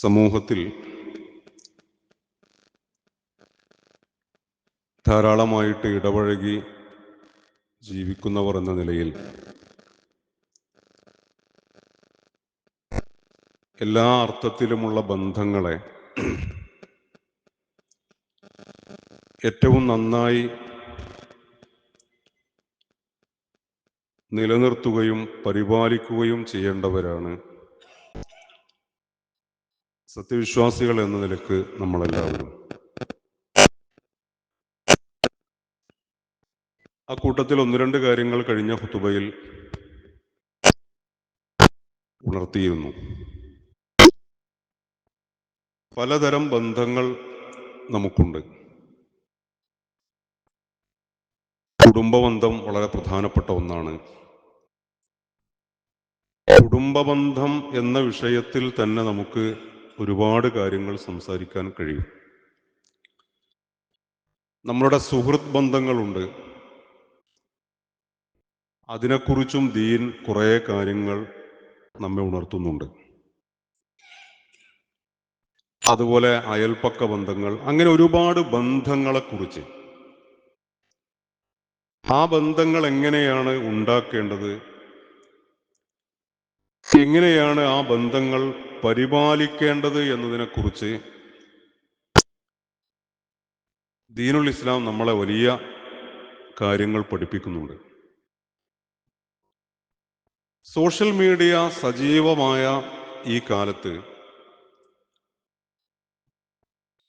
സമൂഹത്തിൽ ധാരാളമായിട്ട് ഇടപഴകി ജീവിക്കുന്നവർ എന്ന നിലയിൽ എല്ലാ അർത്ഥത്തിലുമുള്ള ബന്ധങ്ങളെ ഏറ്റവും നന്നായി നിലനിർത്തുകയും പരിപാലിക്കുകയും ചെയ്യേണ്ടവരാണ് സത്യവിശ്വാസികൾ എന്ന നിലക്ക് നമ്മളെല്ലാവരും. ആ കൂട്ടത്തിൽ ഒന്ന് രണ്ട് കാര്യങ്ങൾ കഴിഞ്ഞ ഖുതുബയിൽ ഉണർത്തിയിരുന്നു. പലതരം ബന്ധങ്ങൾ നമുക്കുണ്ട്. കുടുംബബന്ധം വളരെ പ്രധാനപ്പെട്ട ഒന്നാണ്. കുടുംബബന്ധം എന്ന വിഷയത്തിൽ തന്നെ നമുക്ക് ഒരുപാട് കാര്യങ്ങൾ സംസാരിക്കാൻ കഴിയും. നമ്മളുടെ സുഹൃത്ത് ബന്ധങ്ങളുണ്ട്. അതിനെക്കുറിച്ചും ദീൻ കുറേ കാര്യങ്ങൾ നമ്മെ ഉണർത്തുന്നുണ്ട്. അതുപോലെ അയൽപ്പക്ക ബന്ധങ്ങൾ, അങ്ങനെ ഒരുപാട് ബന്ധങ്ങളെക്കുറിച്ച്, ആ ബന്ധങ്ങൾ എങ്ങനെയാണ് ഉണ്ടാക്കേണ്ടത്, എങ്ങനെയാണ് ആ ബന്ധങ്ങൾ പരിപാലിക്കേണ്ടത് എന്നതിനെക്കുറിച്ച് ദീനുൽ ഇസ്ലാം നമ്മളെ വലിയ കാര്യങ്ങൾ പഠിപ്പിക്കുന്നുണ്ട്. സോഷ്യൽ മീഡിയ സജീവമായ ഈ കാലത്ത്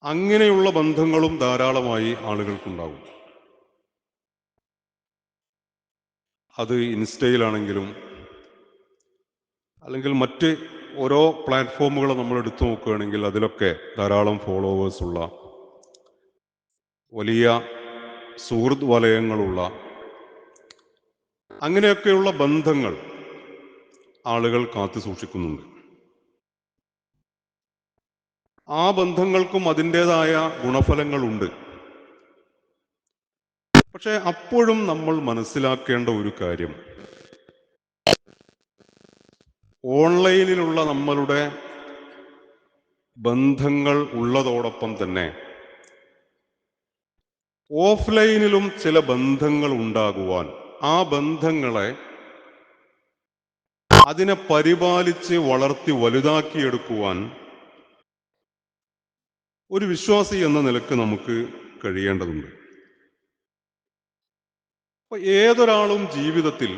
അങ്ങനെയുള്ള ബന്ധങ്ങളും ധാരാളമായി ആളുകൾക്കുണ്ടാകും. അത് ഇൻസ്റ്റയിലാണെങ്കിലും അല്ലെങ്കിൽ മറ്റ് ഓരോ പ്ലാറ്റ്ഫോമുകൾ നമ്മൾ എടുത്തു നോക്കുകയാണെങ്കിൽ അതിലൊക്കെ ധാരാളം ഫോളോവേഴ്സ് ഉള്ള, വലിയ സുഹൃത്ത് വലയങ്ങളുള്ള, അങ്ങനെയൊക്കെയുള്ള ബന്ധങ്ങൾ ആളുകൾ കാത്തു സൂക്ഷിക്കുന്നുണ്ട്. ആ ബന്ധങ്ങൾക്കും അതിൻ്റെതായ ഗുണഫലങ്ങളുണ്ട്. പക്ഷെ അപ്പോഴും നമ്മൾ മനസ്സിലാക്കേണ്ട ഒരു കാര്യം, ഓൺലൈനിലുള്ള നമ്മളുടെ ബന്ധങ്ങൾ ഉള്ളതോടൊപ്പം തന്നെ ഓഫ്ലൈനിലും ചില ബന്ധങ്ങൾ ഉണ്ടാകുവാൻ, ആ ബന്ധങ്ങളെ അതിനെ പരിപാലിച്ച് വളർത്തി വലുതാക്കിയെടുക്കുവാൻ ഒരു വിശ്വാസി എന്ന നിലക്ക് നമുക്ക് കഴിയേണ്ടതുണ്ട്. അപ്പൊ ഏതൊരാളും ജീവിതത്തിൽ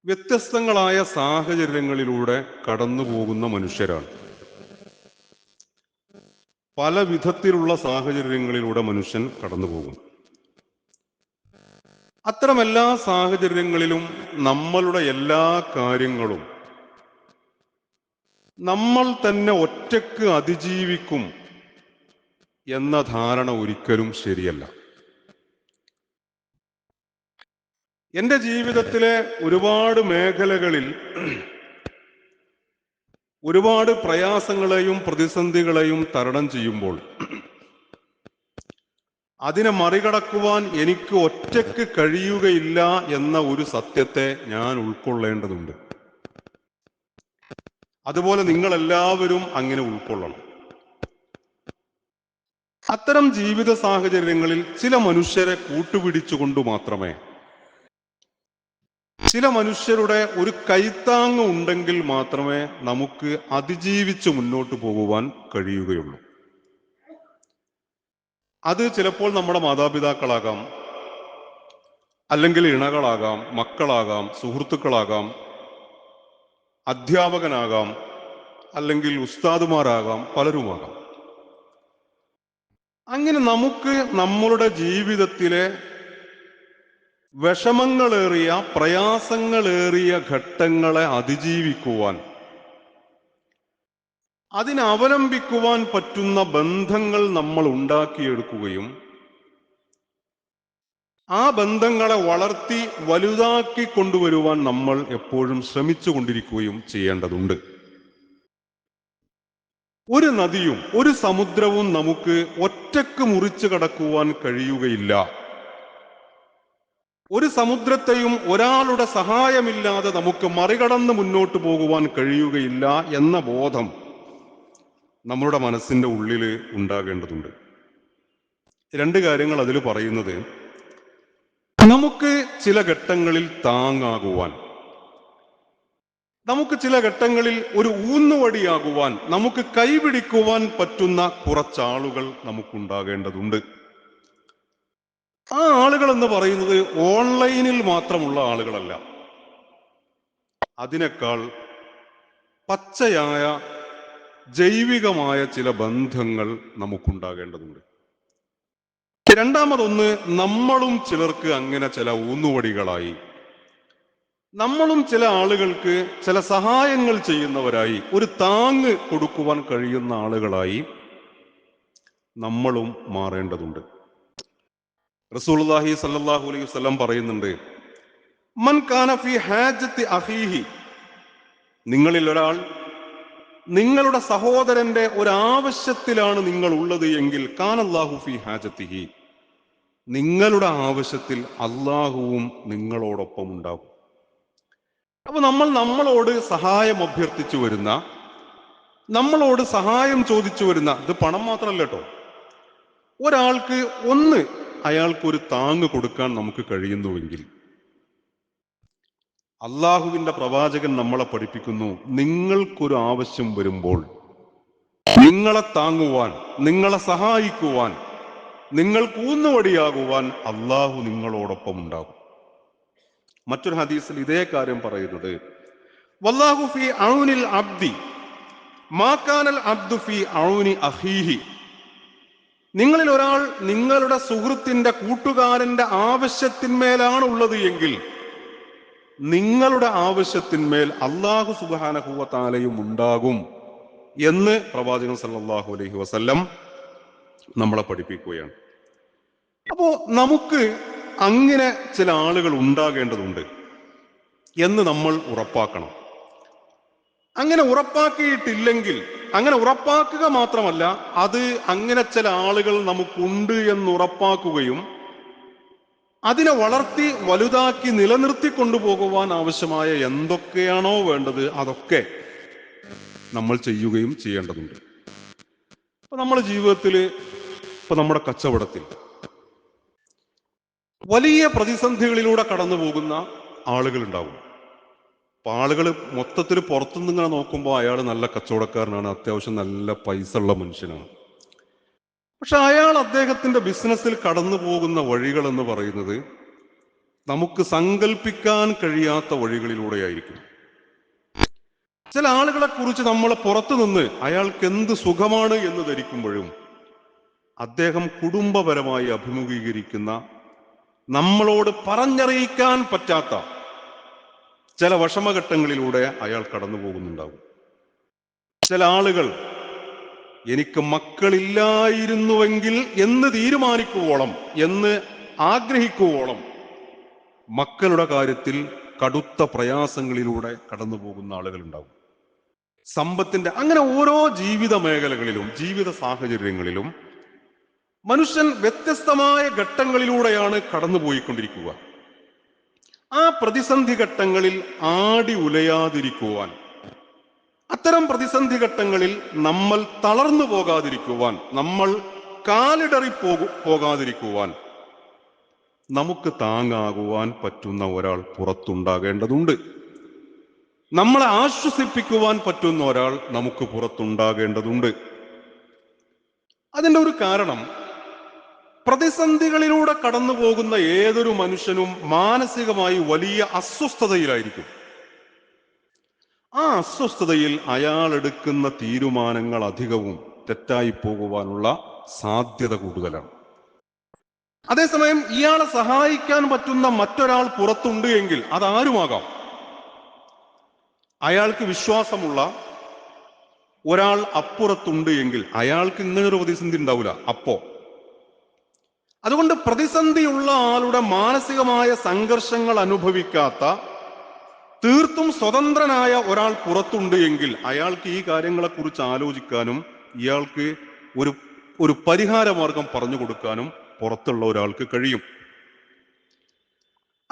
വ്യത്യസ്തങ്ങളായ സാഹചര്യങ്ങളിലൂടെ കടന്നു പോകുന്ന മനുഷ്യരാണ്. പല വിധത്തിലുള്ള സാഹചര്യങ്ങളിലൂടെ മനുഷ്യൻ കടന്നു പോകും. അത്തരം എല്ലാ സാഹചര്യങ്ങളിലും നമ്മളുടെ എല്ലാ കാര്യങ്ങളും നമ്മൾ തന്നെ ഒറ്റയ്ക്ക് അതിജീവിക്കും എന്ന ധാരണ ഒരിക്കലും ശരിയല്ല. എൻ്റെ ജീവിതത്തിലെ ഒരുപാട് മേഖലകളിൽ ഒരുപാട് പ്രയാസങ്ങളെയും പ്രതിസന്ധികളെയും തരണം ചെയ്യുമ്പോൾ അതിനെ മറികടക്കുവാൻ എനിക്ക് ഒറ്റയ്ക്ക് കഴിയുകയില്ല എന്ന ഒരു സത്യത്തെ ഞാൻ ഉൾക്കൊള്ളേണ്ടതുണ്ട്. അതുപോലെ നിങ്ങളെല്ലാവരും അങ്ങനെ ഉൾക്കൊള്ളണം. അത്തരം ജീവിത സാഹചര്യങ്ങളിൽ ചില മനുഷ്യരെ കൂട്ടുപിടിച്ചുകൊണ്ട് മാത്രമേ, ചില മനുഷ്യരുടെ ഒരു കൈത്താങ്ങ് ഉണ്ടെങ്കിൽ മാത്രമേ നമുക്ക് അതിജീവിച്ച് മുന്നോട്ട് പോകുവാൻ കഴിയുകയുള്ളൂ. അത് ചിലപ്പോൾ നമ്മുടെ മാതാപിതാക്കളാകാം, അല്ലെങ്കിൽ ഇണകളാകാം, മക്കളാകാം, സുഹൃത്തുക്കളാകാം, അധ്യാപകനാകാം, അല്ലെങ്കിൽ ഉസ്താദുമാരാകാം, പലരുമാകാം. അങ്ങനെ നമുക്ക് നമ്മളുടെ ജീവിതത്തിലെ വിഷമങ്ങളേറിയ, പ്രയാസങ്ങളേറിയ ഘട്ടങ്ങളെ അതിജീവിക്കുവാൻ, അതിനവലംബിക്കുവാൻ പറ്റുന്ന ബന്ധങ്ങൾ നമ്മൾ ഉണ്ടാക്കിയെടുക്കുകയും ആ ബന്ധങ്ങളെ വളർത്തി വലുതാക്കി കൊണ്ടുവരുവാൻ നമ്മൾ എപ്പോഴും ശ്രമിച്ചുകൊണ്ടിരിക്കുകയും ചെയ്യേണ്ടതുണ്ട്. ഒരു നദിയും ഒരു സമുദ്രവും നമുക്ക് ഒറ്റക്ക് മുറിച്ചു കടക്കുവാൻ കഴിയുകയില്ല. ഒരു സമുദ്രത്തെയും ഒരാളുടെ സഹായമില്ലാതെ നമുക്ക് മറികടന്ന് മുന്നോട്ട് പോകുവാൻ കഴിയുകയില്ല എന്ന ബോധം നമ്മളുടെ മനസ്സിന്റെ ഉള്ളിൽ ഉണ്ടാകേണ്ടതുണ്ട്. രണ്ട് കാര്യങ്ങൾ അതിൽ പറയുന്നത്, നമുക്ക് ചില ഘട്ടങ്ങളിൽ താങ്ങാകുവാൻ, നമുക്ക് ചില ഘട്ടങ്ങളിൽ ഒരു ഊന്നുവടിയാകുവാൻ, നമുക്ക് കൈപിടിക്കുവാൻ പറ്റുന്ന കുറച്ചാളുകൾ നമുക്കുണ്ടാകേണ്ടതുണ്ട്. ആ ആളുകൾ എന്ന് പറയുന്നത് ഓൺലൈനിൽ മാത്രമുള്ള ആളുകളല്ല, അതിനേക്കാൾ പച്ചയായ ജൈവികമായ ചില ബന്ധങ്ങൾ നമുക്കുണ്ടാകേണ്ടതുണ്ട്. രണ്ടാമതൊന്ന്, നമ്മളും ചിലർക്ക് അങ്ങനെ ചില ഊന്നുവടികളായി, നമ്മളും ചില ആളുകൾക്ക് ചില സഹായങ്ങൾ ചെയ്യുന്നവരായി, ഒരു താങ്ങ് കൊടുക്കുവാൻ കഴിയുന്ന ആളുകളായി നമ്മളും മാറേണ്ടതുണ്ട്. റസൂലുള്ളാഹി സ്വല്ലല്ലാഹു അലൈഹി വസല്ലം പറയുന്നുണ്ട്, മൻ കാന ഫീ ഹാജത്തി അഖീഹി, നിങ്ങളിൽ ഒരാൾ നിങ്ങളുടെ സഹോദരന്റെ ഒരാവശ്യത്തിലാണ് നിങ്ങൾ ഉള്ളത് എങ്കിൽ കാനല്ലാഹു ഫീ ഹാജത്തിഹി, നിങ്ങളുടെ ആവശ്യത്തിൽ അള്ളാഹുവും നിങ്ങളോടൊപ്പം ഉണ്ടാകും. അപ്പൊ നമ്മളോട് സഹായം അഭ്യർത്ഥിച്ചു വരുന്ന, നമ്മളോട് സഹായം ചോദിച്ചു വരുന്ന, ഇത് പണം മാത്രമല്ല കേട്ടോ, ഒരാൾക്ക് അയാൾക്കൊരു താങ്ങ് കൊടുക്കാൻ നമുക്ക് കഴിയുന്നുവെങ്കിൽ, അള്ളാഹുവിന്റെ പ്രവാചകൻ നമ്മളെ പഠിപ്പിക്കുന്നു, നിങ്ങൾക്കൊരു ആവശ്യം വരുമ്പോൾ നിങ്ങളെ താങ്ങുവാൻ, നിങ്ങളെ സഹായിക്കുവാൻ, നിങ്ങൾക്ക് ഊന്നുവടിയാകുവാൻ അള്ളാഹു നിങ്ങളോടൊപ്പം ഉണ്ടാകും. മറ്റൊരു ഹദീസിൽ ഇതേ കാര്യം പറയുന്നത്, വല്ലാഹു ഫീ ഔനിൽ അബ്ദി മാ കാനൽ അബ്ദു ഫീ ഔനി അഖീഹി, നിങ്ങളിൽ ഒരാൾ നിങ്ങളുടെ സുഹൃത്തിന്റെ, കൂട്ടുകാരന്റെ ആവശ്യത്തിന്മേലാണ് ഉള്ളത് എങ്കിൽ നിങ്ങളുടെ ആവശ്യത്തിന്മേൽ അല്ലാഹു സുബ്ഹാനഹു വ തആലയും ഉണ്ടാകും എന്ന് പ്രവാചകൻ സല്ലല്ലാഹു അലൈഹി വസല്ലം നമ്മളെ പഠിപ്പിക്കുകയാണ്. അപ്പോ നമുക്ക് അങ്ങനെ ചില ആളുകൾ ഉണ്ടാകേണ്ടതുണ്ട് എന്ന് നമ്മൾ ഉറപ്പാക്കണം. അങ്ങനെ ഉറപ്പാക്കിയിട്ടില്ലെങ്കിൽ, അങ്ങനെ ഉറപ്പാക്കുക മാത്രമല്ല, അത് അങ്ങനെ ചില ആളുകൾ നമുക്കുണ്ട് എന്ന് ഉറപ്പാക്കുകയും അതിനെ വളർത്തി വലുതാക്കി നിലനിർത്തി കൊണ്ടുപോകുവാൻ ആവശ്യമായ എന്തൊക്കെയാണോ വേണ്ടത് അതൊക്കെ നമ്മൾ ചെയ്യുകയും ചെയ്യേണ്ടതുണ്ട്. ഇപ്പൊ നമ്മുടെ ജീവിതത്തിൽ, ഇപ്പൊ നമ്മുടെ കച്ചവടത്തിൽ വലിയ പ്രതിസന്ധികളിലൂടെ കടന്നു പോകുന്ന ആളുകൾ ഉണ്ടാവും. അപ്പൊ ആളുകൾ മൊത്തത്തിൽ പുറത്തുനിന്ന് ഇങ്ങനെ നോക്കുമ്പോൾ അയാൾ നല്ല കച്ചവടക്കാരനാണ്, അത്യാവശ്യം നല്ല പൈസ ഉള്ള മനുഷ്യനാണ്. പക്ഷെ അദ്ദേഹത്തിന്റെ ബിസിനസ്സിൽ കടന്നു പോകുന്ന വഴികൾ എന്ന് പറയുന്നത് നമുക്ക് സങ്കല്പിക്കാൻ കഴിയാത്ത വഴികളിലൂടെയായിരിക്കും. ചില ആളുകളെ കുറിച്ച് നമ്മൾ പുറത്തു നിന്ന് അയാൾക്ക് എന്ത് സുഖമാണ് എന്ന് ധരിക്കുമ്പോഴും അദ്ദേഹം കുടുംബപരമായി അഭിമുഖീകരിക്കുന്ന, നമ്മളോട് പറഞ്ഞറിയിക്കാൻ പറ്റാത്ത ചില വിഷമഘട്ടങ്ങളിലൂടെ അയാൾ കടന്നു പോകുന്നുണ്ടാകും. ചില ആളുകൾ എനിക്ക് മക്കളില്ലായിരുന്നുവെങ്കിൽ എന്ന് തീരുമാനിക്കുവോളം, എന്ന് ആഗ്രഹിക്കുവോളം മക്കളുടെ കാര്യത്തിൽ കടുത്ത പ്രയാസങ്ങളിലൂടെ കടന്നു പോകുന്ന ആളുകൾ ഉണ്ടാവും. സമ്പത്തിന്റെ, അങ്ങനെ ഓരോ ജീവിത മേഖലകളിലും ജീവിത സാഹചര്യങ്ങളിലും മനുഷ്യൻ വ്യത്യസ്തമായ ഘട്ടങ്ങളിലൂടെയാണ് കടന്നുപോയിക്കൊണ്ടിരിക്കുക. ആ പ്രതിസന്ധി ഘട്ടങ്ങളിൽ ആടി ഉലയാതിരിക്കുവാൻ, അത്തരം പ്രതിസന്ധി ഘട്ടങ്ങളിൽ നമ്മൾ തളർന്നു പോകാതിരിക്കുവാൻ, നമ്മൾ കാലിടറി പോകാതിരിക്കുവാൻ നമുക്ക് താങ്ങാകുവാൻ പറ്റുന്ന ഒരാൾ പുറത്തുണ്ടാകേണ്ടതുണ്ട്. നമ്മളെ ആശ്വസിപ്പിക്കുവാൻ പറ്റുന്ന ഒരാൾ നമുക്ക് പുറത്തുണ്ടാകേണ്ടതുണ്ട്. അതിൻ്റെ ഒരു കാരണം, പ്രതിസന്ധികളിലൂടെ കടന്നു പോകുന്ന ഏതൊരു മനുഷ്യനും മാനസികമായി വലിയ അസ്വസ്ഥതയിലായിരിക്കും. ആ അസ്വസ്ഥതയിൽ അയാൾ എടുക്കുന്ന തീരുമാനങ്ങൾ അധികവും തെറ്റായി പോകുവാനുള്ള സാധ്യത കൂടുതലാണ്. അതേസമയം ഇയാളെ സഹായിക്കാൻ പറ്റുന്ന മറ്റൊരാൾ പുറത്തുണ്ട് എങ്കിൽ, അതാരുമാകാം, അയാൾക്ക് വിശ്വാസമുള്ള ഒരാൾ അപ്പുറത്തുണ്ട് എങ്കിൽ അയാൾക്ക് ഇങ്ങനൊരു പ്രതിസന്ധി ഉണ്ടാവില്ല. അതുകൊണ്ട് പ്രതിസന്ധിയുള്ള ആളുടെ മാനസികമായ സംഘർഷങ്ങൾ അനുഭവിക്കാത്ത, തീർത്തും സ്വതന്ത്രനായ ഒരാൾ പുറത്തുണ്ട് എങ്കിൽ അയാൾക്ക് ഈ കാര്യങ്ങളെ കുറിച്ച് ആലോചിക്കാനും ഇയാൾക്ക് ഒരു പരിഹാര മാർഗം പറഞ്ഞു കൊടുക്കാനും പുറത്തുള്ള ഒരാൾക്ക് കഴിയും.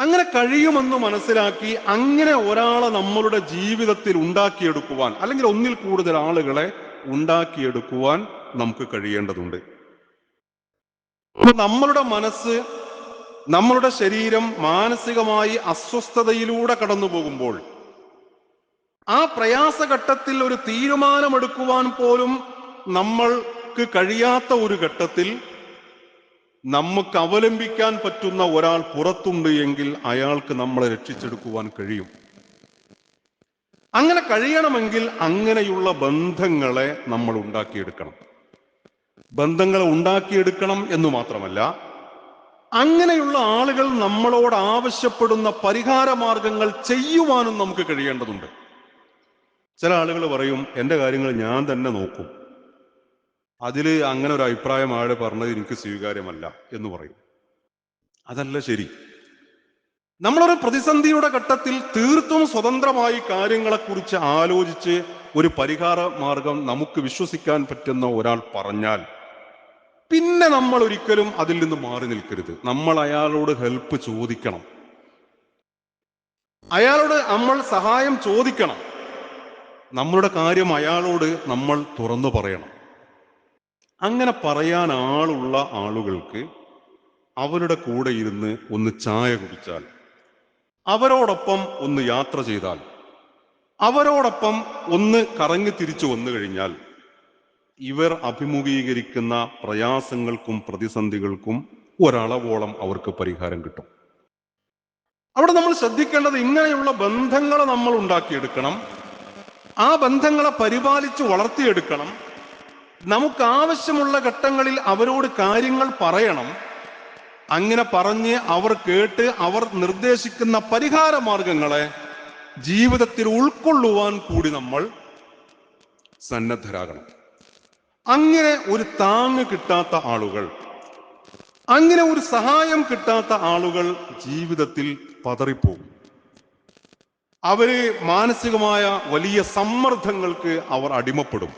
അങ്ങനെ കഴിയുമെന്ന് മനസ്സിലാക്കി അങ്ങനെ ഒരാളെ നമ്മളുടെ ജീവിതത്തിൽ ഉണ്ടാക്കിയെടുക്കുവാൻ, അല്ലെങ്കിൽ ഒന്നിൽ കൂടുതൽ ആളുകളെ ഉണ്ടാക്കിയെടുക്കുവാൻ നമുക്ക് കഴിയേണ്ടതുണ്ട്. നമ്മളുടെ മനസ്സ്, നമ്മളുടെ ശരീരം മാനസികമായി അസ്വസ്ഥതയിലൂടെ കടന്നു പോകുമ്പോൾ, ആ പ്രയാസഘട്ടത്തിൽ ഒരു തീരുമാനമെടുക്കുവാൻ പോലും നമ്മൾക്ക് കഴിയാത്ത ഒരു ഘട്ടത്തിൽ നമുക്ക് അവലംബിക്കാൻ പറ്റുന്ന ഒരാൾ പുറത്തുണ്ട് എങ്കിൽ അയാൾക്ക് നമ്മളെ രക്ഷിച്ചെടുക്കുവാൻ കഴിയും. അങ്ങനെ കഴിയണമെങ്കിൽ അങ്ങനെയുള്ള ബന്ധങ്ങളെ നമ്മൾ ഉണ്ടാക്കിയെടുക്കണം. ബന്ധങ്ങളെ ഉണ്ടാക്കിയെടുക്കണം എന്ന് മാത്രമല്ല, അങ്ങനെയുള്ള ആളുകൾ നമ്മളോട് ആവശ്യപ്പെടുന്ന പരിഹാര മാർഗങ്ങൾ ചെയ്യുവാനും നമുക്ക് കഴിയേണ്ടതുണ്ട്. ചില ആളുകൾ പറയും, എൻ്റെ കാര്യങ്ങൾ ഞാൻ തന്നെ നോക്കും, അതില് അങ്ങനെ ഒരു അഭിപ്രായം ആള് പറഞ്ഞത് എനിക്ക് സ്വീകാര്യമല്ല എന്ന് പറയും. അതല്ല ശരി. നമ്മളൊരു പ്രതിസന്ധിയുടെ ഘട്ടത്തിൽ തീർത്തും സ്വതന്ത്രമായി കാര്യങ്ങളെക്കുറിച്ച് ആലോചിച്ച് ഒരു പരിഹാര മാർഗം നമുക്ക് വിശ്വസിക്കാൻ പറ്റുന്ന ഒരാൾ പറഞ്ഞാൽ പിന്നെ നമ്മൾ ഒരിക്കലും അതിൽ നിന്ന് മാറി നിൽക്കരുത്. നമ്മൾ അയാളോട് ഹെൽപ്പ് ചോദിക്കണം, അയാളോട് നമ്മൾ സഹായം ചോദിക്കണം, നമ്മളുടെ കാര്യം അയാളോട് നമ്മൾ തുറന്നു പറയണം. അങ്ങനെ പറയാൻ ആളുള്ള ആളുകൾക്ക് അവരുടെ കൂടെ ഇരുന്ന് ഒന്ന് ചായ കുടിച്ചാൽ, അവരോടൊപ്പം ഒന്ന് യാത്ര ചെയ്താൽ, അവരോടൊപ്പം ഒന്ന് കറങ്ങി തിരിച്ചു വന്നു കഴിഞ്ഞാൽ ഇവർ അഭിമുഖീകരിക്കുന്ന പ്രയാസങ്ങൾക്കും പ്രതിസന്ധികൾക്കും ഒരളവോളം അവർക്ക് പരിഹാരം കിട്ടും. അവിടെ നമ്മൾ ശ്രദ്ധിക്കേണ്ടത്, ഇങ്ങനെയുള്ള ബന്ധങ്ങളെ നമ്മൾ ഉണ്ടാക്കിയെടുക്കണം, ആ ബന്ധങ്ങളെ പരിപാലിച്ച് വളർത്തിയെടുക്കണം. നമുക്ക് ആവശ്യമുള്ള ഘട്ടങ്ങളിൽ അവരോട് കാര്യങ്ങൾ പറയണം. അങ്ങനെ പറഞ്ഞ് അവർ കേട്ട് അവർ നിർദ്ദേശിക്കുന്ന പരിഹാര മാർഗങ്ങളെ ജീവിതത്തിൽ ഉൾക്കൊള്ളുവാൻ കൂടി നമ്മൾ സന്നദ്ധരാകണം. അങ്ങനെ ഒരു താങ്ങ് കിട്ടാത്ത ആളുകൾ, അങ്ങനെ ഒരു സഹായം കിട്ടാത്ത ആളുകൾ ജീവിതത്തിൽ പതറിപ്പോകും. അവര് മാനസികമായ വലിയ സമ്മർദ്ദങ്ങൾക്ക് അവർ അടിമപ്പെടും,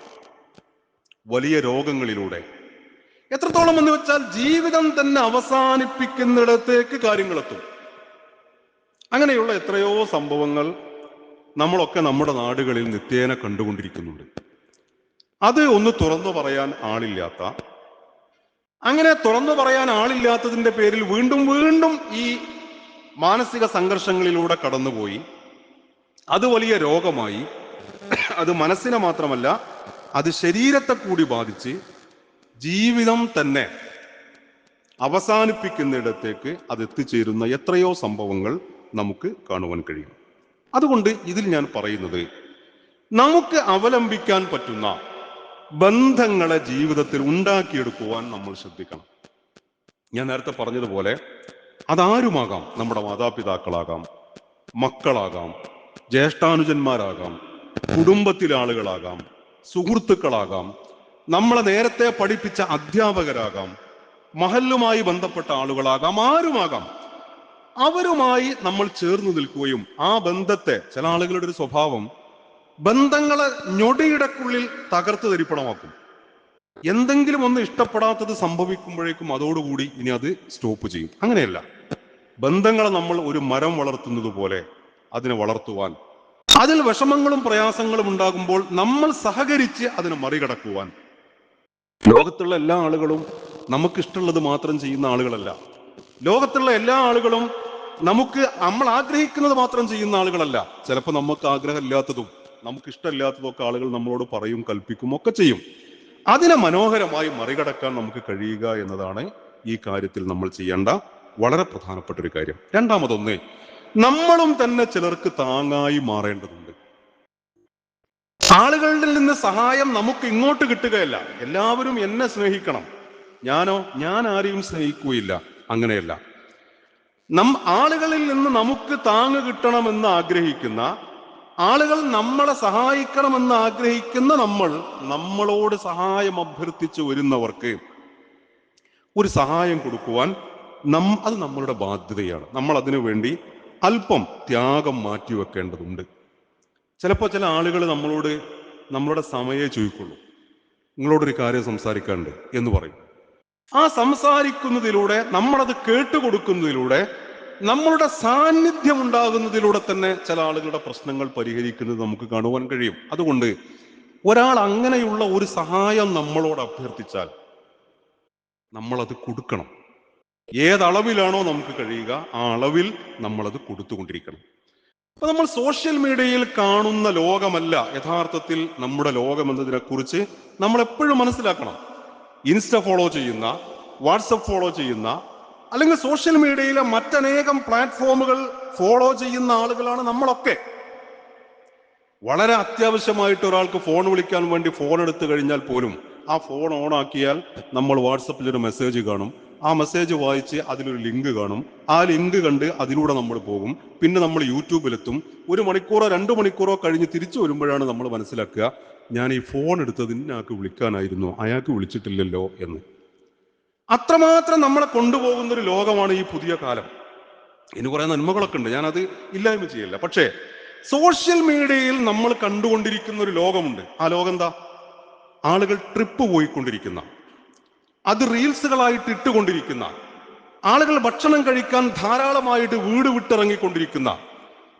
വലിയ രോഗങ്ങളിലൂടെ. എത്രത്തോളം എന്ന് വെച്ചാൽ ജീവിതം തന്നെ അവസാനിപ്പിക്കുന്നിടത്തേക്ക് കാര്യങ്ങളെത്തും. അങ്ങനെയുള്ള എത്രയോ സംഭവങ്ങൾ നമ്മളൊക്കെ നമ്മുടെ നാടുകളിൽ നിത്യേന കണ്ടുകൊണ്ടിരിക്കുന്നുണ്ട്. അത് ഒന്ന് തുറന്നു പറയാൻ ആളില്ലാത്ത, അങ്ങനെ തുറന്നു പറയാൻ ആളില്ലാത്തതിന്റെ പേരിൽ വീണ്ടും വീണ്ടും ഈ മാനസിക സംഘർഷങ്ങളിലൂടെ കടന്നുപോയി അത് വലിയ രോഗമായി, അത് മനസ്സിനെ മാത്രമല്ല അത് ശരീരത്തെ കൂടി ബാധിച്ച് ജീവിതം തന്നെ അവസാനിപ്പിക്കുന്നിടത്തേക്ക് അത് എത്തിച്ചേരുന്ന എത്രയോ സംഭവങ്ങൾ നമുക്ക് കാണുവാൻ കഴിയും. അതുകൊണ്ട് ഇതിൽ ഞാൻ പറയുന്നത്, നമുക്ക് അവലംബിക്കാൻ പറ്റുന്ന ബന്ധങ്ങളെ ജീവിതത്തിൽ ഉണ്ടാക്കിയെടുക്കുവാൻ നമ്മൾ ശ്രദ്ധിക്കണം. ഞാൻ നേരത്തെ പറഞ്ഞതുപോലെ അതാരുമാകാം. നമ്മുടെ മാതാപിതാക്കളാകാം, മക്കളാകാം, ജ്യേഷ്ഠാനുജന്മാരാകാം, കുടുംബത്തിലെ ആളുകളാകാം, സുഹൃത്തുക്കളാകാം, നമ്മളെ നേരത്തെ പഠിപ്പിച്ച അധ്യാപകരാകാം, മഹല്ലുമായി ബന്ധപ്പെട്ട ആളുകളാകാം, ആരുമാകാം. അവരുമായി നമ്മൾ ചേർന്ന് നിൽക്കുകയും ആ ബന്ധത്തെ, ചില ആളുകളുടെ ഒരു സ്വഭാവം ബന്ധങ്ങളെ ഞൊടിയിടക്കുള്ളിൽ തകർത്ത് തരിപ്പണമാക്കും. എന്തെങ്കിലും ഒന്ന് ഇഷ്ടപ്പെടാത്തത് സംഭവിക്കുമ്പോഴേക്കും അതോടുകൂടി ഇനി അത് സ്റ്റോപ്പ് ചെയ്യും. അങ്ങനെയല്ല, ബന്ധങ്ങളെ നമ്മൾ ഒരു മരം വളർത്തുന്നത് പോലെ അതിനെ വളർത്തുവാൻ, അതിൽ വിഷമങ്ങളും പ്രയാസങ്ങളും ഉണ്ടാകുമ്പോൾ നമ്മൾ സഹകരിച്ച് അതിനെ മറികടക്കുവാൻ. ലോകത്തുള്ള എല്ലാ ആളുകളും നമുക്കിഷ്ടമുള്ളത് മാത്രം ചെയ്യുന്ന ആളുകളല്ല. ലോകത്തുള്ള എല്ലാ ആളുകളും നമ്മൾ ആഗ്രഹിക്കുന്നത് മാത്രം ചെയ്യുന്ന ആളുകളല്ല. ചിലപ്പോൾ നമുക്ക് ആഗ്രഹമില്ലാത്തതും നമുക്ക് ഇഷ്ടമില്ലാത്തതും ഒക്കെ ആളുകൾ നമ്മളോട് പറയും, കൽപ്പിക്കും, ഒക്കെ ചെയ്യും. അതിനെ മനോഹരമായി മറികടക്കാൻ നമുക്ക് കഴിയുക എന്നതാണ് ഈ കാര്യത്തിൽ നമ്മൾ ചെയ്യേണ്ട വളരെ പ്രധാനപ്പെട്ട ഒരു കാര്യം. രണ്ടാമതൊന്ന്, നമ്മളും തന്നെ ചിലർക്ക് താങ്ങായി മാറേണ്ടതുണ്ട്. ആളുകളിൽ നിന്ന് സഹായം നമുക്ക് ഇങ്ങോട്ട് കിട്ടുകയല്ല. എല്ലാവരും എന്നെ സ്നേഹിക്കണം, ഞാൻ ആരെയും സ്നേഹിക്കുകയില്ല, അങ്ങനെയല്ല. ആളുകളിൽ നിന്ന് നമുക്ക് താങ്ങ് കിട്ടണമെന്ന് ആഗ്രഹിക്കുന്ന ആളുകൾ, നമ്മളെ സഹായിക്കണമെന്ന് ആഗ്രഹിക്കുന്ന നമ്മളോട് സഹായം അഭ്യർത്ഥിച്ചു വരുന്നവർക്ക് ഒരു സഹായം കൊടുക്കുവാൻ അത് നമ്മളുടെ ബാധ്യതയാണ്. നമ്മൾ അതിനു വേണ്ടി അല്പം ത്യാഗം മാറ്റിവെക്കേണ്ടതുണ്ട്. ചിലപ്പോൾ ചില ആളുകൾ നമ്മളുടെ സമയമേ ചോദിക്കുള്ളൂ, നിങ്ങളോടൊരു കാര്യം സംസാരിക്കാനുണ്ട് എന്ന് പറയും. ആ സംസാരിക്കുന്നതിലൂടെ, നമ്മളത് കേട്ടുകൊടുക്കുന്നതിലൂടെ നമ്മളുടെ സാന്നിധ്യം ഉണ്ടാകുന്നതിലൂടെ തന്നെ ചില ആളുകളുടെ പ്രശ്നങ്ങൾ പരിഹരിക്കുന്നത് നമുക്ക് കാണുവാൻ കഴിയും. അതുകൊണ്ട് ഒരാൾ അങ്ങനെയുള്ള ഒരു സഹായം നമ്മളോട് അഭ്യർത്ഥിച്ചാൽ നമ്മളത് കൊടുക്കണം. ഏതളവിലാണോ നമുക്ക് കഴിയുക ആ അളവിൽ നമ്മളത് കൊടുത്തുകൊണ്ടിരിക്കണം. അപ്പൊ നമ്മൾ സോഷ്യൽ മീഡിയയിൽ കാണുന്ന ലോകമല്ല യഥാർത്ഥത്തിൽ നമ്മുടെ ലോകം എന്നതിനെ കുറിച്ച് നമ്മൾ എപ്പോഴും മനസ്സിലാക്കണം. ഇൻസ്റ്റ ഫോളോ ചെയ്യുന്ന, വാട്സപ്പ് ഫോളോ ചെയ്യുന്ന, അല്ലെങ്കിൽ സോഷ്യൽ മീഡിയയിലെ മറ്റനേകം പ്ലാറ്റ്ഫോമുകൾ ഫോളോ ചെയ്യുന്ന ആളുകളാണ് നമ്മളൊക്കെ. വളരെ അത്യാവശ്യമായിട്ട് ഒരാൾക്ക് ഫോൺ വിളിക്കാൻ വേണ്ടി ഫോൺ എടുത്തു കഴിഞ്ഞാൽ പോലും ആ ഫോൺ ഓൺ ആക്കിയാൽ നമ്മൾ വാട്സപ്പിൽ ഒരു മെസ്സേജ് കാണും. ആ മെസ്സേജ് വായിച്ച് അതിലൊരു ലിങ്ക് കാണും. ആ ലിങ്ക് കണ്ട് അതിലൂടെ നമ്മൾ പോകും. പിന്നെ നമ്മൾ യൂട്യൂബിലെത്തും. 1 മണിക്കൂറോ 2 മണിക്കൂറോ കഴിഞ്ഞ് തിരിച്ചു വരുമ്പോഴാണ് നമ്മൾ മനസ്സിലാക്കുക, ഞാൻ ഈ ഫോൺ എടുത്തത് ഇന്നയാൾക്ക് വിളിക്കാനായിരുന്നു, അയാൾക്ക് വിളിച്ചിട്ടില്ലല്ലോ എന്ന്. അത്രമാത്രം നമ്മളെ കൊണ്ടുപോകുന്ന ഒരു ലോകമാണ് ഈ പുതിയ കാലം. ഇനി കുറെ നന്മകളൊക്കെ ഉണ്ട്, ഞാനത് ഇല്ലായ്മ ചെയ്യില്ല. പക്ഷേ സോഷ്യൽ മീഡിയയിൽ നമ്മൾ കണ്ടുകൊണ്ടിരിക്കുന്ന ഒരു ലോകമുണ്ട്. ആ ലോകം എന്താ? ആളുകൾ ട്രിപ്പ് പോയിക്കൊണ്ടിരിക്കുന്ന, അത് റീൽസുകളായിട്ട് ഇട്ടുകൊണ്ടിരിക്കുന്ന, ആളുകൾ ഭക്ഷണം കഴിക്കാൻ ധാരാളമായിട്ട് വീട് വിട്ടിറങ്ങിക്കൊണ്ടിരിക്കുന്ന,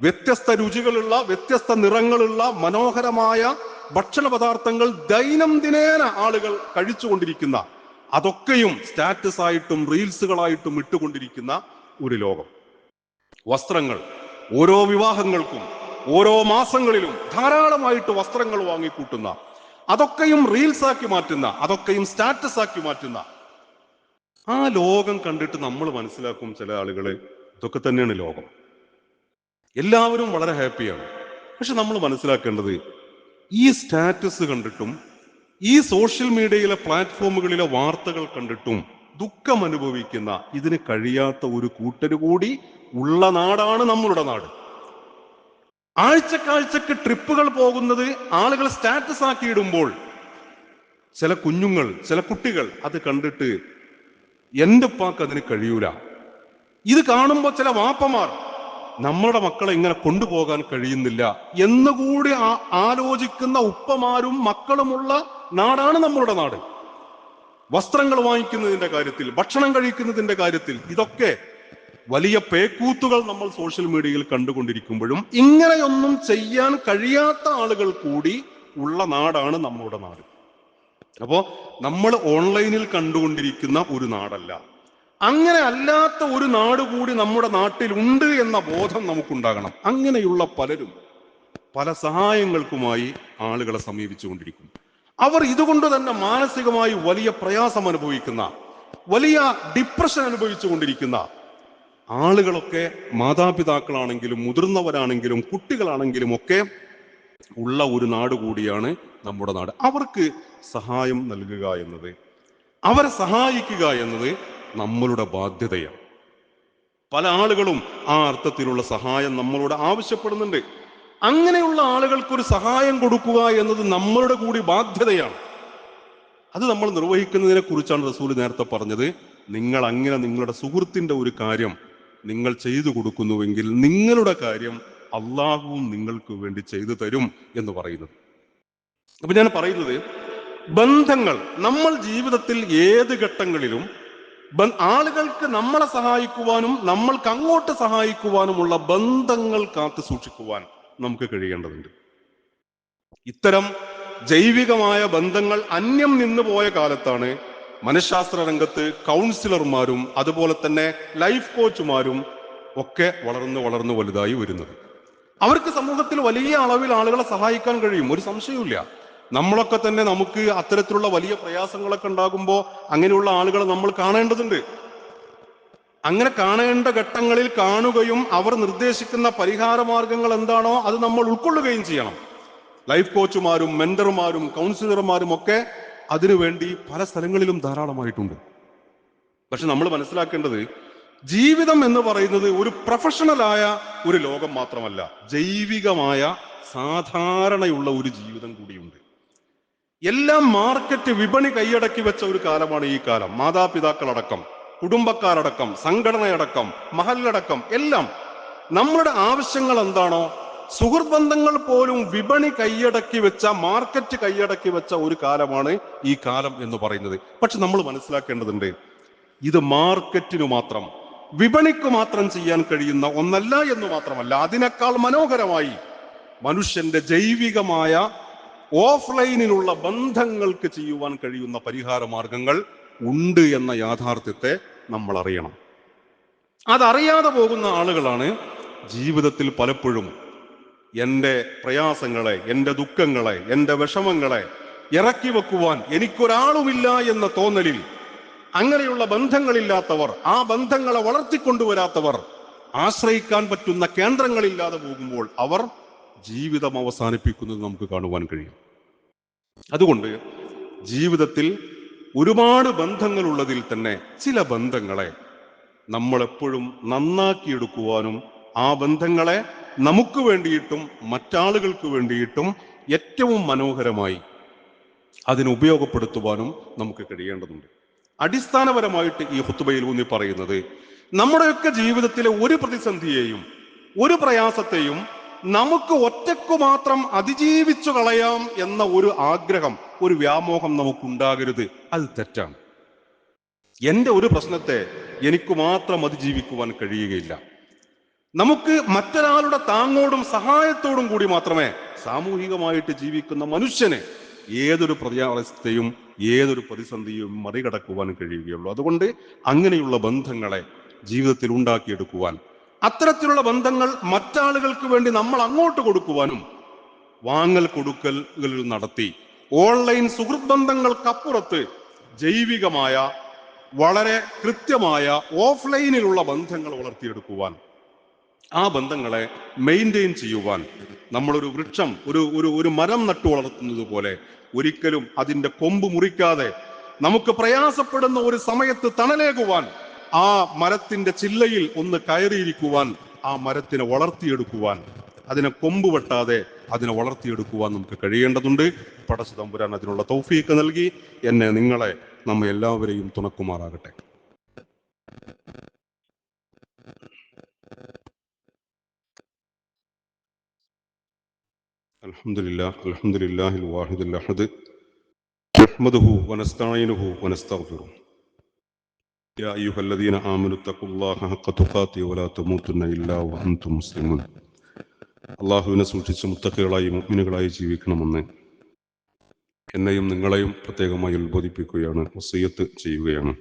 വ്യത്യസ്ത രുചികളുള്ള, വ്യത്യസ്ത നിറങ്ങളുള്ള മനോഹരമായ ഭക്ഷണ പദാർത്ഥങ്ങൾ ദൈനംദിനേന ആളുകൾ കഴിച്ചുകൊണ്ടിരിക്കുന്ന, അതൊക്കെയും സ്റ്റാറ്റസ് ആയിട്ടും റീൽസുകളായിട്ടും ഇട്ടുകൊണ്ടിരിക്കുന്ന ഒരു ലോകം. വസ്ത്രങ്ങൾ, ഓരോ വിവാഹങ്ങൾക്കും ഓരോ മാസങ്ങളിലും ധാരാളമായിട്ട് വസ്ത്രങ്ങൾ വാങ്ങിക്കൂട്ടുന്ന, അതൊക്കെയും റീൽസ് ആക്കി മാറ്റുന്ന, അതൊക്കെയും സ്റ്റാറ്റസ് ആക്കി മാറ്റുന്ന ആ ലോകം കണ്ടിട്ട് നമ്മൾ മനസ്സിലാക്കും, ചില ആളുകള് ഇതൊക്കെ തന്നെയാണ് ലോകം, എല്ലാവരും വളരെ ഹാപ്പിയാണ്. പക്ഷെ നമ്മൾ മനസ്സിലാക്കേണ്ടത്, ഈ സ്റ്റാറ്റസ് കണ്ടിട്ടും ഈ സോഷ്യൽ മീഡിയയിലെ പ്ലാറ്റ്ഫോമുകളിലെ വാർത്തകൾ കണ്ടിട്ടും ദുഃഖം അനുഭവിക്കുന്ന, ഇതിന് കഴിയാത്ത ഒരു കൂട്ടര് കൂടി ഉള്ള നാടാണ് നമ്മളുടെ നാട്. ആഴ്ചക്കാഴ്ചക്ക് ട്രിപ്പുകൾ പോകുന്നത് ആളുകൾ സ്റ്റാറ്റസ് ആക്കിയിടുമ്പോൾ ചില കുഞ്ഞുങ്ങൾ, ചില കുട്ടികൾ അത് കണ്ടിട്ട് എന്റെ ഉപ്പാക്ക് അതിന് കഴിയൂല. ഇത് കാണുമ്പോൾ ചില വാപ്പമാർ നമ്മളുടെ മക്കളെ ഇങ്ങനെ കൊണ്ടുപോകാൻ കഴിയുന്നില്ല എന്നുകൂടി ആലോചിക്കുന്ന ഉപ്പമാരും മക്കളുമുള്ള നാടാണ് നമ്മളുടെ നാട്. വസ്ത്രങ്ങൾ വാങ്ങിക്കുന്നതിന്റെ കാര്യത്തിൽ, ഭക്ഷണം കഴിക്കുന്നതിന്റെ കാര്യത്തിൽ, ഇതൊക്കെ വലിയ പേക്കൂത്തുകൾ നമ്മൾ സോഷ്യൽ മീഡിയയിൽ കണ്ടുകൊണ്ടിരിക്കുമ്പോഴും ഇങ്ങനെയൊന്നും ചെയ്യാൻ കഴിയാത്ത ആളുകൾ കൂടി ഉള്ള നാടാണ് നമ്മളുടെ നാട്. അപ്പോ നമ്മൾ ഓൺലൈനിൽ കണ്ടുകൊണ്ടിരിക്കുന്ന ഒരു നാടല്ല, അങ്ങനെ അല്ലാത്ത ഒരു നാട് കൂടി നമ്മുടെ നാട്ടിൽ ഉണ്ട് എന്ന ബോധം നമുക്കുണ്ടാകണം. അങ്ങനെയുള്ള പലരും പല സഹായങ്ങൾക്കുമായി ആളുകളെ സമീപിച്ചുകൊണ്ടിരിക്കും. അവർ ഇതുകൊണ്ട് തന്നെ മാനസികമായി വലിയ പ്രയാസം അനുഭവിക്കുന്ന, വലിയ ഡിപ്രഷൻ അനുഭവിച്ചു കൊണ്ടിരിക്കുന്ന ആളുകളൊക്കെ മാതാപിതാക്കളാണെങ്കിലും മുതിർന്നവരാണെങ്കിലും കുട്ടികളാണെങ്കിലും ഒക്കെ ഉള്ള ഒരു നാട് കൂടിയാണ് നമ്മുടെ നാട്. അവർക്ക് സഹായം നൽകുക എന്നത്, അവരെ സഹായിക്കുക എന്നത് നമ്മളുടെ ബാധ്യതയാണ്. പല ആളുകളും ആ അർത്ഥത്തിലുള്ള സഹായം നമ്മളോട് ആവശ്യപ്പെടുന്നുണ്ട്. അങ്ങനെയുള്ള ആളുകൾക്കൊരു സഹായം കൊടുക്കുക എന്നത് നമ്മളുടെ കൂടി ബാധ്യതയാണ്. അത് നമ്മൾ നിർവഹിക്കുന്നതിനെ കുറിച്ചാണ് റസൂൽ നേരത്തെ പറഞ്ഞത്, നിങ്ങൾ അങ്ങനെ നിങ്ങളുടെ സുഹൃത്തിന്റെ ഒരു കാര്യം നിങ്ങൾ ചെയ്തു കൊടുക്കുന്നുവെങ്കിൽ നിങ്ങളുടെ കാര്യം അള്ളാഹുവും നിങ്ങൾക്ക് വേണ്ടി ചെയ്തു തരും എന്ന് പറയുന്നത്. അപ്പൊ ഞാൻ പറയുന്നത്, ബന്ധങ്ങൾ നമ്മൾ ജീവിതത്തിൽ ഏത് ഘട്ടങ്ങളിലും ആളുകൾക്ക് നമ്മളെ സഹായിക്കുവാനും നമ്മൾക്ക് അങ്ങോട്ട് സഹായിക്കുവാനുമുള്ള ബന്ധങ്ങൾ കാത്തു സൂക്ഷിക്കുവാൻ നമുക്ക് കഴിയേണ്ടതുണ്ട്. ഇത്തരം ജൈവികമായ ബന്ധങ്ങൾ അന്യം നിന്നു പോയ കാലത്താണ് മനഃശാസ്ത്ര രംഗത്ത് കൗൺസിലർമാരും അതുപോലെ തന്നെ ലൈഫ് കോച്ചുമാരും ഒക്കെ വളർന്ന് വലുതായി വരുന്നത്. അവർക്ക് സമൂഹത്തിൽ വലിയ അളവിൽ ആളുകളെ സഹായിക്കാൻ കഴിയും, ഒരു സംശയവുമില്ല. നമ്മളൊക്കെ തന്നെ നമുക്ക് അത്തരത്തിലുള്ള വലിയ പ്രയാസങ്ങളൊക്കെ ഉണ്ടാകുമ്പോൾ അങ്ങനെയുള്ള ആളുകളെ നമ്മൾ കാണേണ്ടതുണ്ട്. അങ്ങനെ കാണേണ്ട ഘട്ടങ്ങളിൽ കാണുകയും അവർ നിർദ്ദേശിക്കുന്ന പരിഹാര മാർഗങ്ങൾ എന്താണോ അത് നമ്മൾ ഉൾക്കൊള്ളുകയും ചെയ്യണം. ലൈഫ് കോച്ചുമാരും മെന്റർമാരും കൗൺസിലർമാരും ഒക്കെ അതിനുവേണ്ടി പല സ്ഥലങ്ങളിലും ധാരാളമായിട്ടുണ്ട്. പക്ഷെ നമ്മൾ മനസ്സിലാക്കേണ്ടത്, ജീവിതം എന്ന് പറയുന്നത് ഒരു പ്രൊഫഷണലായ ഒരു ലോകം മാത്രമല്ല, ജൈവികമായ സാധാരണയുള്ള ഒരു ജീവിതം കൂടിയുണ്ട്. എല്ലാം മാർക്കറ്റ് വിപണി കൈയടക്കി വെച്ച ഒരു കാലമാണ് ഈ കാലം. മാതാപിതാക്കളടക്കം, കുടുംബക്കാരടക്കം, സംഘടനയടക്കം, മഹല്ലടക്കം എല്ലാം നമ്മളുടെ ആവശ്യങ്ങൾ എന്താണോ, സുഹൃത്ത് ബന്ധങ്ങൾ പോലും വിപണി കൈയടക്കി വെച്ച, മാർക്കറ്റ് കൈയടക്കി വെച്ച ഒരു കാലമാണ് ഈ കാലം എന്ന് പറയുന്നത്. പക്ഷെ നമ്മൾ മനസ്സിലാക്കേണ്ടതുണ്ട്, ഇത് മാർക്കറ്റിനു മാത്രം, വിപണിക്ക് മാത്രം ചെയ്യാൻ കഴിയുന്ന ഒന്നല്ല എന്ന് മാത്രമല്ല, അതിനേക്കാൾ മനോഹരമായി മനുഷ്യന്റെ ജൈവികമായ ഓഫ്ലൈനിലുള്ള ബന്ധങ്ങൾക്ക് ചെയ്യുവാൻ കഴിയുന്ന പരിഹാര മാർഗങ്ങൾ ഉണ്ട് എന്ന യാഥാർത്ഥ്യത്തെ നമ്മൾ അറിയണം. അതറിയാതെ പോകുന്ന ആളുകളാണ് ജീവിതത്തിൽ പലപ്പോഴും എൻ്റെ പ്രയാസങ്ങളെ, എൻ്റെ ദുഃഖങ്ങളെ, എൻ്റെ വിഷമങ്ങളെ ഇറക്കി വെക്കുവാൻ എനിക്കൊരാളുമില്ല എന്ന തോന്നലിൽ അങ്ങനെയുള്ള ബന്ധങ്ങളില്ലാത്തവർ, ആ ബന്ധങ്ങളെ വളർത്തിക്കൊണ്ടുവരാത്തവർ, ആശ്രയിക്കാൻ പറ്റുന്ന കേന്ദ്രങ്ങളില്ലാതെ പോകുമ്പോൾ അവർ ജീവിതം അവസാനിപ്പിക്കുന്നത് നമുക്ക് കാണുവാൻ കഴിയും. അതുകൊണ്ട് ജീവിതത്തിൽ ഒരുപാട് ബന്ധങ്ങളുള്ളതിൽ തന്നെ ചില ബന്ധങ്ങളെ നമ്മൾ എപ്പോഴും നന്നാക്കിയെടുക്കുവാനും ആ ബന്ധങ്ങളെ നമുക്ക് വേണ്ടിയിട്ടും മറ്റാളുകൾക്ക് വേണ്ടിയിട്ടും ഏറ്റവും മനോഹരമായി അതിന് ഉപയോഗപ്പെടുത്തുവാനും നമുക്ക് കഴിയേണ്ടതുണ്ട്. അടിസ്ഥാനപരമായിട്ട് ഈ ഖുത്ബയിൽ ഊന്നി പറയുന്നത്, നമ്മുടെയൊക്കെ ജീവിതത്തിലെ ഒരു പ്രതിസന്ധിയെയും ഒരു പ്രയാസത്തെയും നമുക്ക് ഒറ്റക്കു മാത്രം അതിജീവിച്ചു കളയാം എന്ന ഒരു ആഗ്രഹം, ഒരു വ്യാമോഹം നമുക്കുണ്ടാകരുത്. അത് തെറ്റാണ്. എൻ്റെ ഒരു പ്രശ്നത്തെ എനിക്ക് മാത്രം അതിജീവിക്കുവാൻ കഴിയുകയില്ല. നമുക്ക് മറ്റൊരാളുടെ താങ്ങോടും സഹായത്തോടും കൂടി മാത്രമേ സാമൂഹികമായിട്ട് ജീവിക്കുന്ന മനുഷ്യന് ഏതൊരു പ്രയാസത്തെയും ഏതൊരു പ്രതിസന്ധിയും മറികടക്കുവാൻ കഴിയുകയുള്ളൂ. അതുകൊണ്ട് അങ്ങനെയുള്ള ബന്ധങ്ങളെ ജീവിതത്തിൽ ഉണ്ടാക്കിയെടുക്കുവാൻ, അത്തരത്തിലുള്ള ബന്ധങ്ങൾ മറ്റാളുകൾക്ക് വേണ്ടി നമ്മൾ അങ്ങോട്ട് കൊടുക്കുവാനും വാങ്ങൽ കൊടുക്കലുകൾ നടത്തി ഓൺലൈൻ സുഹൃത്ത് ബന്ധങ്ങൾക്കപ്പുറത്ത് ജൈവികമായ വളരെ കൃത്യമായ ഓഫ്ലൈനിലുള്ള ബന്ധങ്ങൾ വളർത്തിയെടുക്കുവാൻ, ആ ബന്ധങ്ങളെ മെയിൻറ്റെയിൻ ചെയ്യുവാൻ നമ്മളൊരു വൃക്ഷം, ഒരു മരം നട്ടു വളർത്തുന്നത് പോലെ ഒരിക്കലും അതിൻ്റെ കൊമ്പ് മുറിക്കാതെ നമുക്ക് പ്രയാസപ്പെടുന്ന ഒരു സമയത്ത് തണലേകുവാൻ, ആ മരത്തിന്റെ ചില്ലയിൽ ഒന്ന് കയറിയിരിക്കുവാൻ, ആ മരത്തിനെ വളർത്തിയെടുക്കുവാൻ, അതിനെ കൊമ്പ് വെട്ടാതെ അതിനെ വളർത്തിയെടുക്കുവാൻ നമുക്ക് കഴിയേണ്ടതുണ്ട്. പടച്ച തമ്പുരാൻ അതിനുള്ള തൗഫീഖ് നൽകി എന്നെ, നിങ്ങളെ, നമ്മെ എല്ലാവരെയും തുണക്കുമാറാകട്ടെ. അൽഹംദുലില്ലാഹിൽ വാഹിദിൽ അഹദ് നഹ്മദുഹു വനസ്തഈനുഹു വനസ്തഗ്ഫിറുഹു യാ അയ്യുഹല്ലദീന ആമനു തഖുല്ലാഹ ഹഖ്ക തുഖാതിഹി വലാ തമൂതുന്ന ഇല്ലാ വഅൻതും മുസ്ലിമൂൻ. അല്ലാഹുവിനെ സൂക്ഷിച്ച് മുത്തഖികളായി മുഅ്മിനുകളായി ജീവിക്കണമെന്ന് എന്നെയും നിങ്ങളെയും പ്രത്യേകമായി ഉത്ബോധിപ്പിക്കുകയാണ്, വസിയ്യത്ത് ചെയ്യുകയാണ്.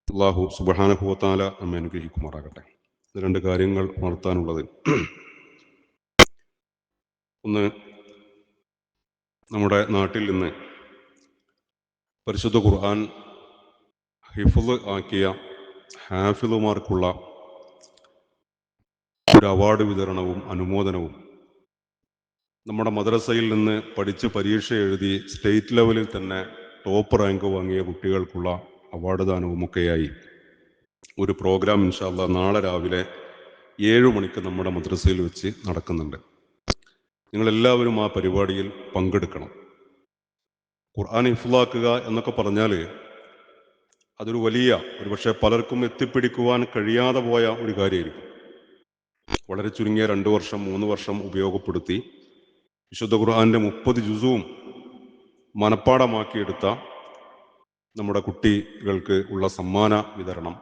അല്ലാഹു സുബ്ഹാനഹു വ തആല നമ്മെ അനുഗ്രഹിക്കുമാറാകട്ടെ. രണ്ട് കാര്യങ്ങൾ ഉണർത്താനുള്ളത്. ഒന്ന്, നമ്മുടെ നാട്ടിൽ നിന്ന് പരിശുദ്ധ ഖുർആൻ ഹിഫ്ള് ആക്കിയ ഹാഫിളുമാർക്കുള്ള ഒരു അവാർഡ് വിതരണവും അനുമോദനവും, നമ്മുടെ മദ്രസയിൽ നിന്ന് പഠിച്ച് പരീക്ഷ എഴുതി സ്റ്റേറ്റ് ലെവലിൽ തന്നെ ടോപ്പ് റാങ്ക് വാങ്ങിയ കുട്ടികൾക്കുള്ള അവാർഡ് ദാനവും ഒക്കെയായി ഒരു പ്രോഗ്രാം ഇൻഷാ അല്ലാഹ് നാളെ രാവിലെ 7 മണിക്ക് നമ്മുടെ മദ്രസയിൽ വെച്ച് നടക്കുന്നുണ്ട്. നിങ്ങളെല്ലാവരും ആ പരിപാടിയിൽ പങ്കെടുക്കണം. ഖുർആൻ ഹിഫ്ളാക്കുക എന്നൊക്കെ പറഞ്ഞാൽ അതൊരു വലിയ, ഒരുപക്ഷെ പലർക്കും എത്തിപ്പിടിക്കുവാൻ കഴിയാതെ പോയ ഒരു കാര്യമായിരിക്കും. വളരെ ചുരുങ്ങിയ 2 വർഷം 3 വർഷം ഉപയോഗപ്പെടുത്തി വിശുദ്ധ ഖുർആന്റെ 30 ജുസുവും മനപ്പാടമാക്കിയെടുത്ത നമ്മുടെ കുട്ടികൾക്ക് ഉള്ള സമ്മാന വിതരണം,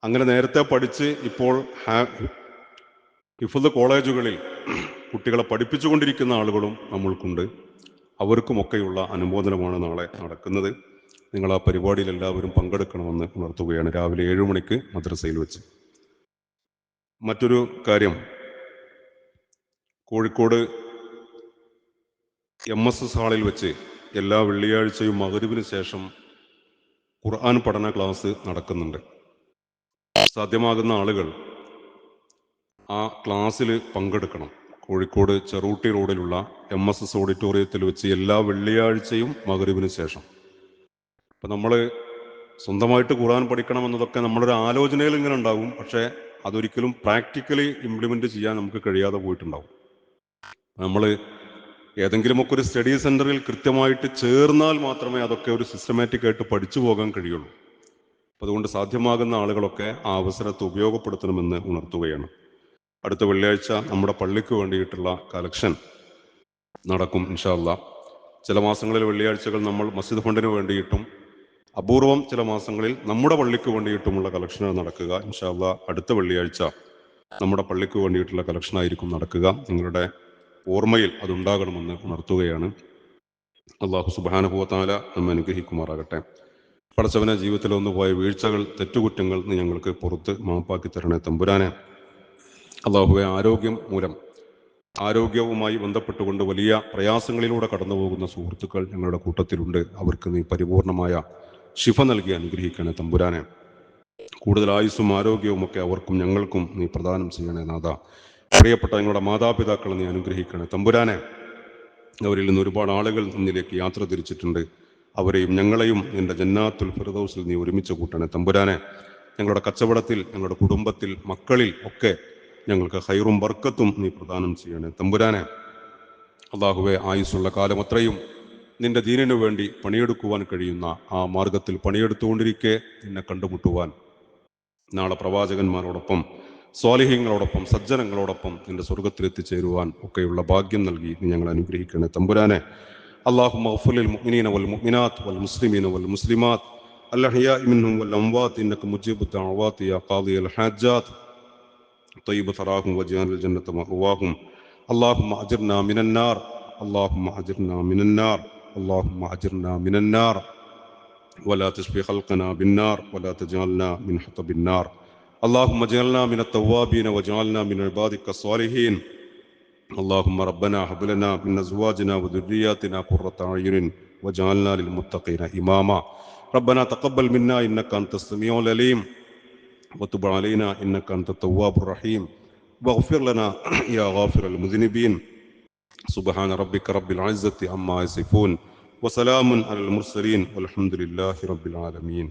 അങ്ങനെ നേരത്തെ പഠിച്ച് ഇപ്പോൾ ഹിഫ്ള് കോളേജുകളിൽ കുട്ടികളെ പഠിപ്പിച്ചുകൊണ്ടിരിക്കുന്ന ആളുകളും നമ്മൾക്കുണ്ട്. അവർക്കുമൊക്കെയുള്ള അനുമോദനമാണ് നാളെ നടക്കുന്നത്. നിങ്ങൾ ആ പരിപാടിയിൽ എല്ലാവരും പങ്കെടുക്കണമെന്ന് ഉണർത്തുകയാണ്, രാവിലെ 7 മണിക്ക് മദ്രസയിൽ വെച്ച്. മറ്റൊരു കാര്യം, കോഴിക്കോട് MSS ഹാളിൽ വെച്ച് എല്ലാ വെള്ളിയാഴ്ചയും മഗ്‌രിബിന് ശേഷം ഖുർആൻ പഠന ക്ലാസ് നടക്കുന്നുണ്ട്. സാധ്യമാകുന്ന ആളുകൾ ആ ക്ലാസ്സിൽ പങ്കെടുക്കണം. കോഴിക്കോട് ചെറൂട്ടി റോഡിലുള്ള MSS ഓഡിറ്റോറിയത്തിൽ വെച്ച് എല്ലാ വെള്ളിയാഴ്ചയും മഗ്‌രിബിന് ശേഷം. അപ്പം നമ്മൾ സ്വന്തമായിട്ട് ഖുർആൻ പഠിക്കണം എന്നതൊക്കെ നമ്മളൊരു ആലോചനയിൽ ഇങ്ങനെ ഉണ്ടാകും, പക്ഷേ അതൊരിക്കലും പ്രാക്ടിക്കലി ഇംപ്ലിമെൻ്റ് ചെയ്യാൻ നമുക്ക് കഴിയാതെ പോയിട്ടുണ്ടാവും. നമ്മൾ ഏതെങ്കിലുമൊക്കെ ഒരു സ്റ്റഡി സെൻറ്ററിൽ കൃത്യമായിട്ട് ചേർന്നാൽ മാത്രമേ അതൊക്കെ ഒരു സിസ്റ്റമാറ്റിക് ആയിട്ട് പഠിച്ചു പോകാൻ കഴിയുള്ളൂ. അപ്പം അതുകൊണ്ട് സാധ്യമാകുന്ന ആളുകളൊക്കെ ആ അവസരത്തെ ഉപയോഗപ്പെടുത്തണമെന്ന് ഉണർത്തുകയാണ്. അടുത്ത വെള്ളിയാഴ്ച നമ്മുടെ പള്ളിക്ക് വേണ്ടിയിട്ടുള്ള കളക്ഷൻ നടക്കും ഇൻഷാ അല്ലാഹ്. ചില മാസങ്ങളിൽ വെള്ളിയാഴ്ചകൾ നമ്മൾ മസ്ജിദ് ഫണ്ടിന് വേണ്ടിയിട്ടും അപൂർവം ചില മാസങ്ങളിൽ നമ്മുടെ പള്ളിക്ക് വേണ്ടിയിട്ടുമുള്ള കളക്ഷനുകൾ നടക്കുക. ഇൻഷാ അല്ലാഹ് അടുത്ത വെള്ളിയാഴ്ച നമ്മുടെ പള്ളിക്ക് വേണ്ടിയിട്ടുള്ള കളക്ഷൻ ആയിരിക്കും നടക്കുക. നിങ്ങളുടെ ഓർമ്മയിൽ അതുണ്ടാകണമെന്ന് ഉണർത്തുകയാണ്. അള്ളാഹു സുബ്ഹാനഹു വ തആല നമ്മെ അനുഗ്രഹിക്കുമാറാകട്ടെ. പടച്ചവനെ, ജീവിതത്തിൽ ഒന്ന് പോയ വീഴ്ചകൾ, തെറ്റുകുറ്റങ്ങൾ നീ ഞങ്ങൾക്ക് പുറത്ത് മാപ്പാക്കി തരണേ തമ്പുരാനെ. അള്ളാഹുവെ, ആരോഗ്യവുമായി ബന്ധപ്പെട്ടുകൊണ്ട് വലിയ പ്രയാസങ്ങളിലൂടെ കടന്നു പോകുന്ന സുഹൃത്തുക്കൾ ഞങ്ങളുടെ കൂട്ടത്തിലുണ്ട്. അവർക്ക് നീ പരിപൂർണമായ ശിഫ നൽകി അനുഗ്രഹിക്കണേ തമ്പുരാനെ. കൂടുതൽ ആയുസ്സും ആരോഗ്യവും ഒക്കെ അവർക്കും ഞങ്ങൾക്കും നീ പ്രദാനം ചെയ്യണേ നാഥ. പ്രിയപ്പെട്ട ഞങ്ങളുടെ മാതാപിതാക്കളെ നീ അനുഗ്രഹിക്കണേ തമ്പുരാനെ. അവരിൽ നിന്ന് ഒരുപാട് ആളുകൾ നിന്നിലേക്ക് യാത്ര തിരിച്ചിട്ടുണ്ട്. അവരെയും ഞങ്ങളെയും നിന്റെ ജന്നാത്തുൽ ഫിർദൗസിൽ നീ ഒരുമിച്ച് കൂട്ടണേ തമ്പുരാനെ. ഞങ്ങളുടെ കച്ചവടത്തിൽ, ഞങ്ങളുടെ കുടുംബത്തിൽ, മക്കളിൽ ഒക്കെ ഞങ്ങൾക്ക് ഖൈറും ബർക്കത്തും നീ പ്രദാനം ചെയ്യണേ തമ്പുരാനെ. അല്ലാഹുവേ, ആയുസ്സുള്ള കാലം അത്രയും നിന്റെ ദീനിനു വേണ്ടി പണിയെടുക്കുവാൻ കഴിയുന്ന ആ മാർഗത്തിൽ പണിയെടുത്തുകൊണ്ടിരിക്കെ നിന്നെ കണ്ടുമുട്ടുവാൻ, നാളെ പ്രവാചകന്മാരോടൊപ്പം, സ്വാലിഹീങ്ങളോടൊപ്പം, സജ്ജനങ്ങളോടൊപ്പം നിന്റെ സ്വർഗത്തിൽ എത്തിച്ചേരുവാൻ ഒക്കെയുള്ള ഭാഗ്യം നൽകി നീ ഞങ്ങളെ അനുഗ്രഹിക്കണേ തമ്പുരാനെ. اللهم اغفر للمؤمنين والمؤمنات والمسلمين والمسلمات الأحياء منهم والأموات إنك مجيب الدعوات يا قاضي الحاجات طيب ثراهم واجعل الجنة مأواهم. اللهم أجرنا من النار، اللهم أجرنا من النار، اللهم أجرنا من النار، ولا تشفي خلقنا بالنار، ولا تجعلنا من حطب النار. اللهم اجعلنا من التوابين واجعلنا من عبادك الصالحين. اللهم ربنا هب لنا من ازواجنا وذرياتنا قرة اعين واجعلنا للمتقين اماما. ربنا تقبل منا انك انت السميع العليم وتب علينا انك انت التواب الرحيم واغفر لنا يا غافر المذنبين. سبحان ربك رب العزة عما يصفون وسلام على المرسلين والحمد لله رب العالمين.